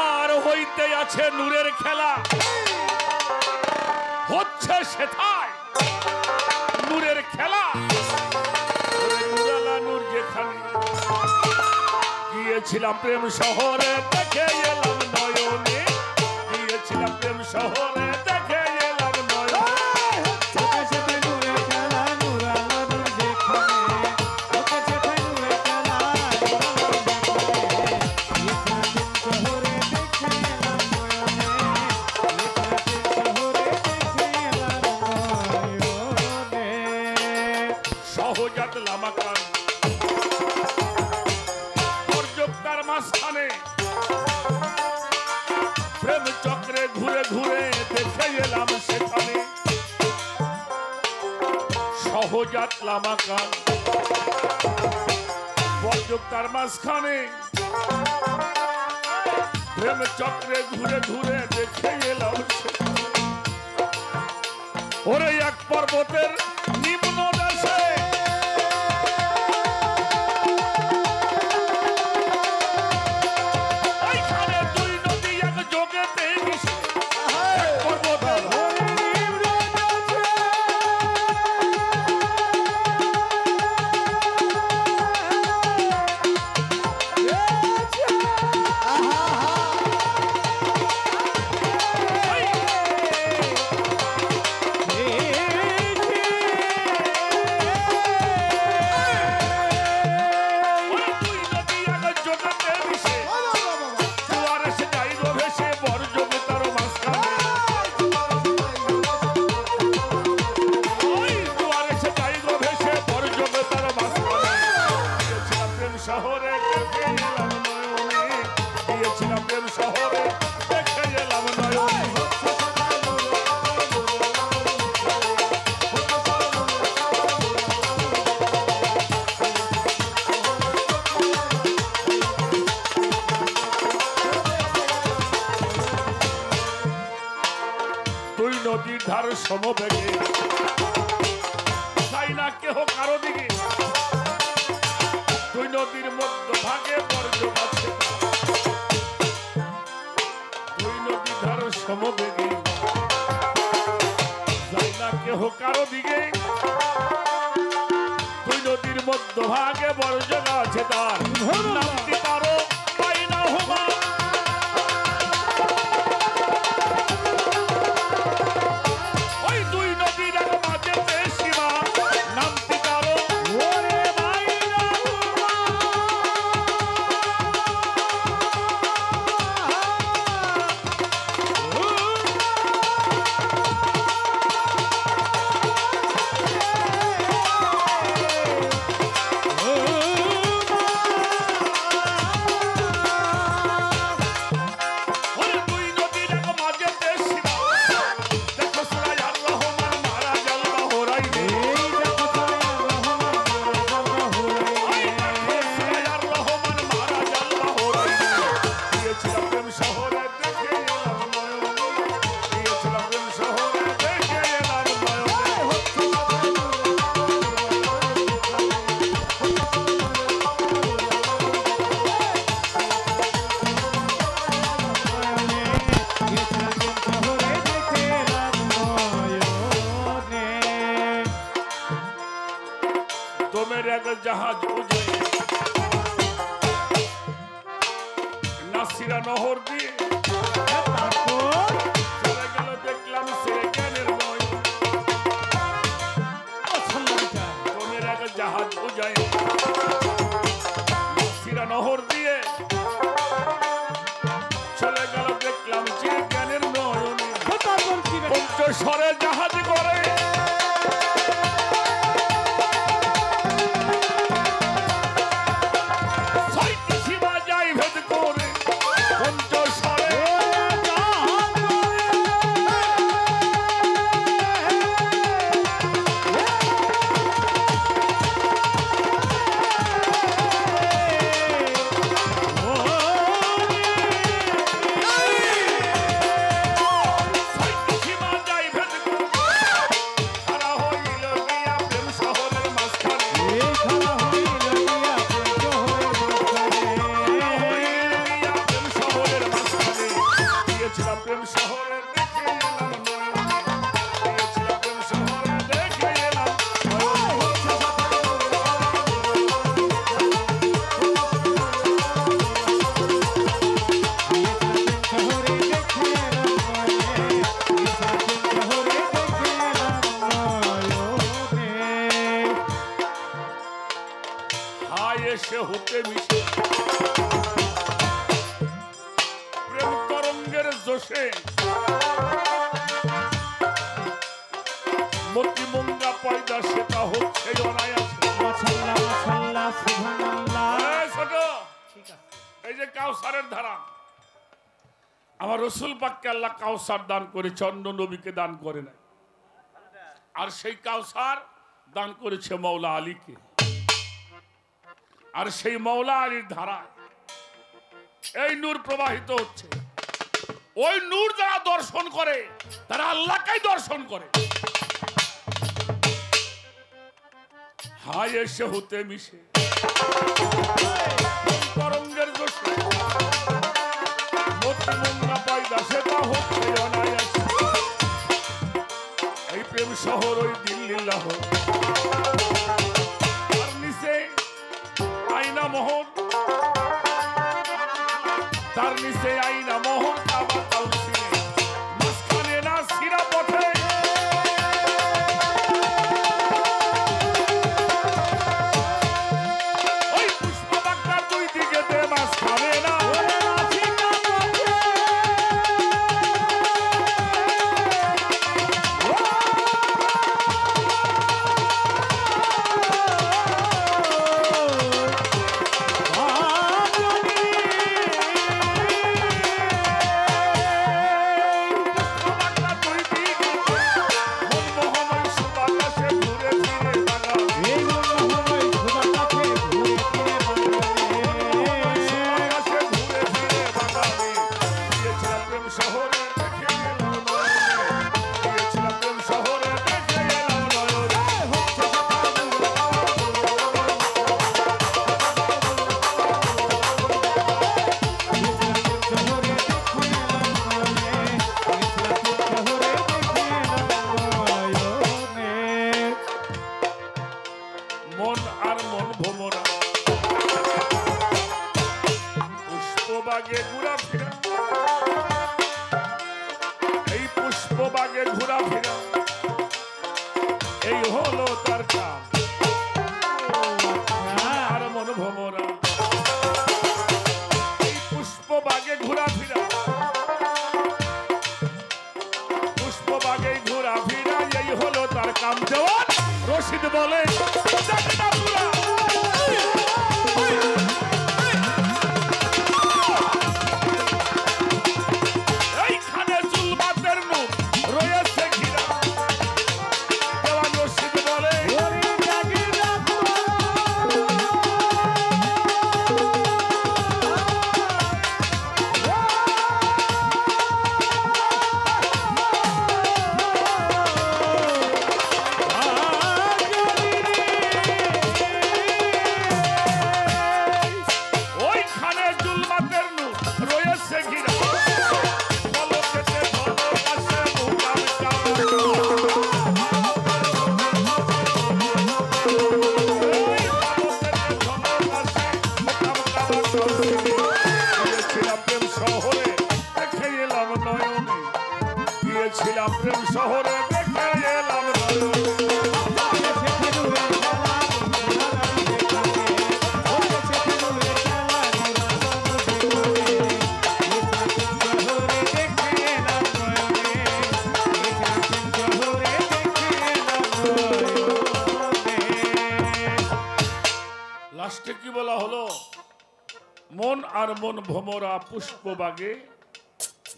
আর হইতে আছে নূরের খেলা, হচ্ছে সেথায় নূরের খেলা। নূর যেখানে গিয়েছিলাম প্রেম শহরে, দেখে এলাম নয়নে, গিয়েছিলাম প্রেম শহরে, দেখে এলাম নয়নে। মাঝখানে প্রেম চক্রে ঘুরে ঘুরে দেখে এলাম সেখানে সহজাত লামাকান বরযোগ তার মাঝখানে প্রেম চক্রে ঘুরে ঘুরে দেখে এলাম সেখানে ওরে এক পর্বতের নিম্ন দেশে ওইখানে দুই নদী এক যোগেতে মিশে এক পর্বতের শহরে দেখে এলাম নয়নে গিয়েছিলাম প্রেম শহরে দেখে এলাম নয়নে দুই নদীর ধার সমবেগে চাই না কেহ কারো দিকে দুই নদীর মধ্য ভাগে বর্জক আছে দুই নদীর ধার সমবেগে যাই না কেহ কারো দিকে দুই নদীর মধ্য ভাগে বর্জক আছে তার নামটি তারও পাই না হুমা ওই দুই নদীর এক মাঝে সীমা নামটি তারও জাহাজ উজে নাসিরা নহর দিয়ে চলে গেল দেখলাম সে জ্ঞানের নয় তোমের এক জাহাজ উজায় নাসিরা নহর দিয়ে চলে গেল দেখলাম সে জ্ঞানের নয় পঞ্চস্বরে জাহাজ করে এসে হতে মিশে প্রেম তরঙ্গের জোশে মতিমঙ্গা পয়দা সেটা হচ্ছে অনায়াসে। মাশাআল্লাহ মাশাআল্লাহ সুবহানাল্লাহ। ছোট এই যে কাউসারের ধারা। আমার রসুল পাককে আল্লাহ কাউসার দান করেছে, অন্য নবীকে দান করে নাই। আর সেই কাউসার দান করেছে মৌলা আলীকে। আর সেই মৌলা আলীর ধারা এই নূর প্রবাহিত হচ্ছে। ওই নূর যারা দর্শন করে তারা আল্লাহকেই দর্শন করে। হায় এসে হতে মিশে তরঙ্গের দোষে মতি মন্না পায়দা সেটা হচ্ছে অনায়াসে। এই প্রেম শহর ওই দিল্লি লাহোর, আর নিচে আইনা মোহন, তার নিচে আইনা মোহন কাবা কাউন্সিলে মাঝখানে না সিরা পথে। ওই পুষ্পবাগদার দুই দিকে দে মাঝখানে না রশিদ বলে এইখানে জুলমাতের নূর রয়েছে ঘিরা। দেওয়ান রশিদ বলে প্রেম শহরে দেখে এলাম লাস্টে কি বলা হলো? মন আর মন ভোমরা পুষ্পবাগে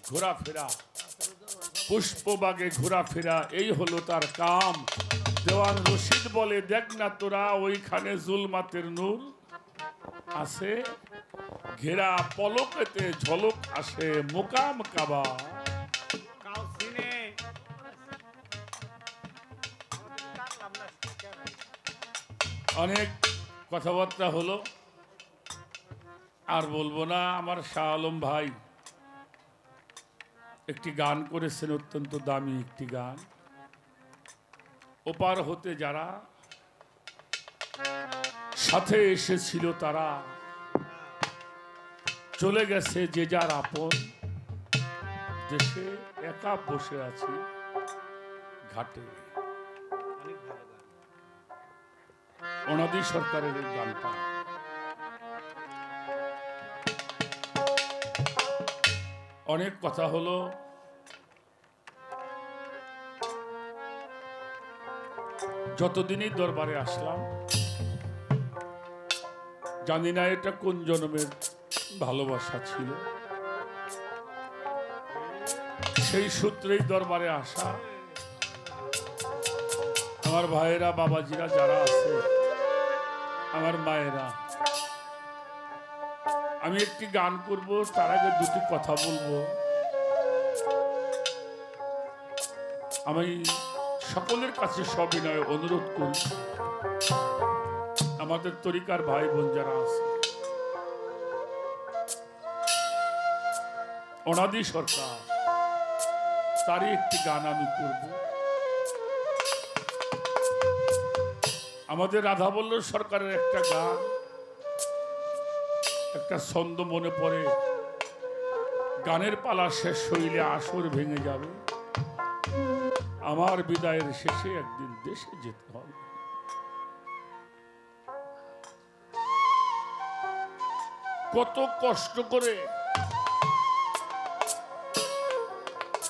ঘোরাফেরা, পুষ্পবাগে ঘোরাফেরা এই হলো তার কাম। দেওয়ান রশিদ বলে দেখ না তোরা ওইখানে জুলমাতের নূর আছে, ঘেরা পলকেতে ঝলক আসে মোকাম কাবা। অনেক কথাবার্তা হলো, আর বলবো না। আমার শাহ আলম ভাই একটি গান করেছেন, অত্যন্ত দামি একটি গান। ওপার হতে যারা সাথে এসেছিল তারা চলে গেছে যে যার আপন দেশে, একা বসে আছি ঘাটে। অনাদি সরকারের এই গানটা অনেক কথা হলো। যতদিনই দরবারে আসলাম জানি না এটা কোন জন্মের ভালোবাসা ছিল, সেই সূত্রেই দরবারে আসা। আমার ভাইয়েরা, বাবাজিরা যারা আছে, আমার মায়েরা, আমি একটি গান করব, তার আগে দুটি কথা বলবো। আমি সকলের কাছে সবিনয় অনুরোধ করি, আমাদের তরিকার ভাই বোন যারা আছে, অনাদি সরকার, তারই একটি গান আমি করব। আমাদের রাধাবল্লভ সরকারের একটা গান, একটা ছন্দ মনে পড়ে, গানের পালা শেষ হইলে আসর ভেঙে যাবে, আমার বিদায়ের শেষে একদিন দেশে যেতে হবে। কত কষ্ট করে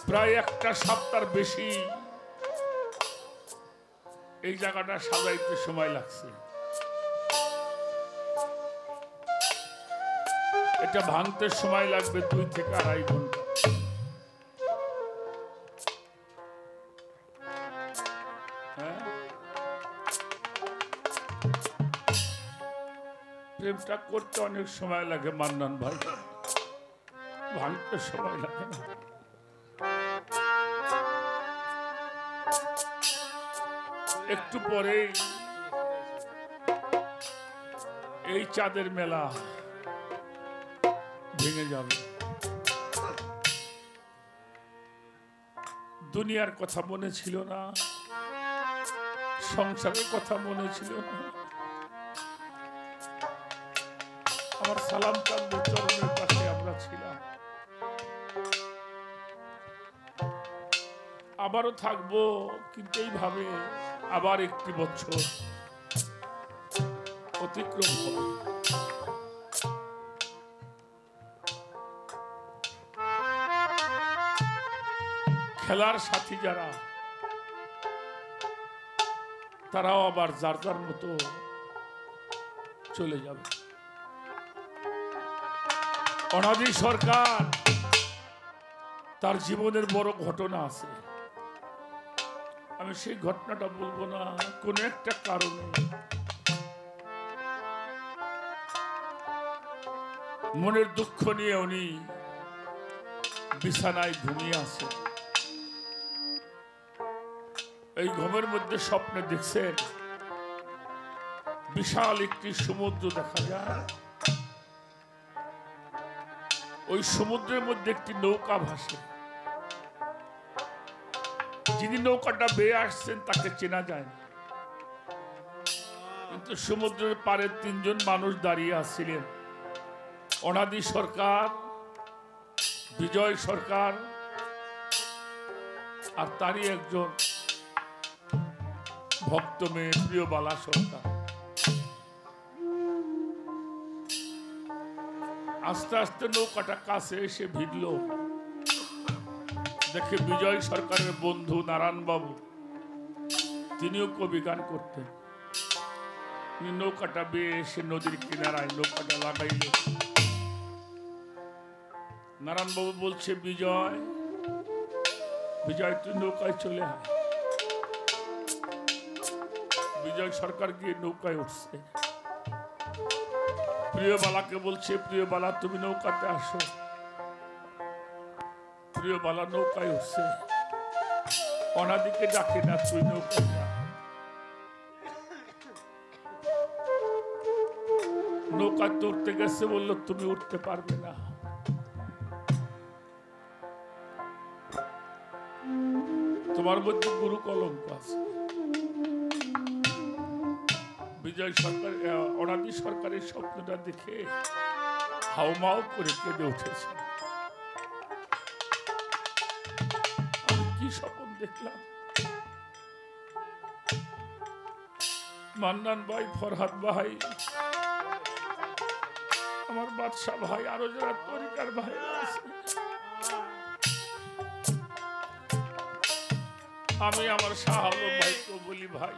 প্রায় একটা সপ্তাহ বেশি এই জায়গাটা সাজাইতে সময় লাগছে। এটা ভাঙতে সময় লাগবে 2 থেকে 2.5 ঘন্টা। হ্যাঁ, প্রেমটা করতে অনেক সময় লাগে মান্নান ভাই, ভাঙতে সময় লাগে না। একটু পরে এই চাঁদের মেলা ভেঙে যাবে। দুনিয়ার কথা মনে ছিল না, সংসারের কথা মনে ছিল না। আমার সালাম চাঁদের চরণের পাশে আমরা ছিলাম, আবারও থাকবো, কিন্তু এইভাবে আবার একটি বছর অতিক্রম হবে। খেলার সাথী যারা, তারাও আবার যার যার মতো চলে যাবে। অনাদি সরকার, তার জীবনের বড় ঘটনা আছে, আমি সেই ঘটনাটা বলবো না। কোন একটা কারণে মনের দুঃখ নিয়ে উনি বিছানায় ঘুমিয়ে আছে। এই ঘুমের মধ্যে স্বপ্নে দেখছেন বিশাল একটি সমুদ্র দেখা যায়, ওই সমুদ্রের মধ্যে একটি নৌকা ভাসে। যিনি নৌকাটা বেয়ে আসছেন তাকে চেনা যায় না, কিন্তু সমুদ্রের পারে 3 জন মানুষ দাঁড়িয়ে আসছিলেন। অনাদি সরকার, বিজয় সরকার, আর তারই একজন ভক্ত মেয়ে প্রিয়বালা সরকার। আস্তে আস্তে নৌকাটা কাছে এসে ভিড়ল, দেখে বিজয় সরকারের বন্ধু নারায়ণ বাবু, তিনিও কবি গান করতেন। নৌকাটা বেয়ে এসে নদীর কিনারায় নৌকাটা লাগাইল। নারায়ণ বাবু বলছে, বিজয়, বিজয় তুই নৌকায় চলে আয়। বিজয় সরকার গিয়ে নৌকায় উঠছে, প্রিয়বালাকে বলছে, প্রিয়বালা তুমি নৌকাতে আসো। প্রিয়বালা নৌকায় উঠছে, অনাদিকে ডাকে না, তুই নৌকায় যা। নৌকাতে উঠতে গেছে, বললো তুমি উঠতে পারবে না, তোমার মধ্যে গুরু কলঙ্ক আছে। বিজয় সরকার, অনাদি সরকারের স্বপ্নটা দেখে হাউমাউ করে কেঁদে উঠেছে। আমি কি স্বপ্ন দেখলাম? মান্নান ভাই, ফরহাদ ভাই, আমার বাদশা ভাই, আরো যারা তরিকার ভাই আছে, আমি আমার শাহ আলম ভাইকে বলি, ভাই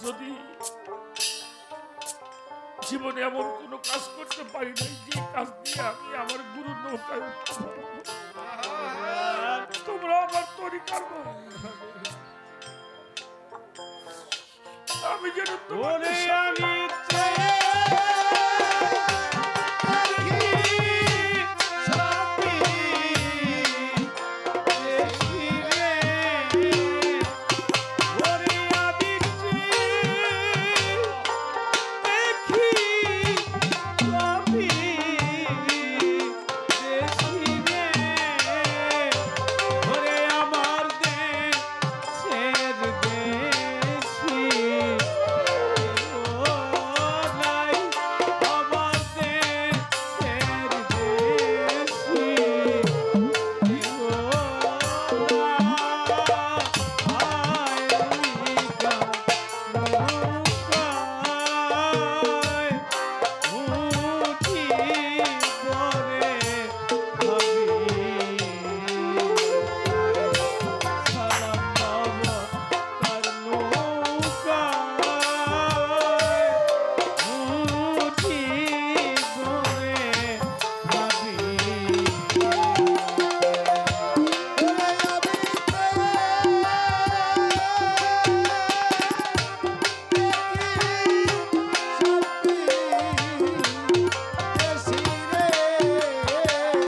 যদি জীবনে এমন কোনো কাজ করতে পারি নাই যে কাজ দিয়ে আমি আমার গুরু নৌকায় উঠতে পারবো। তোমরা আমার তরিকার ভাই। আমি যেন ওরে আমি চাই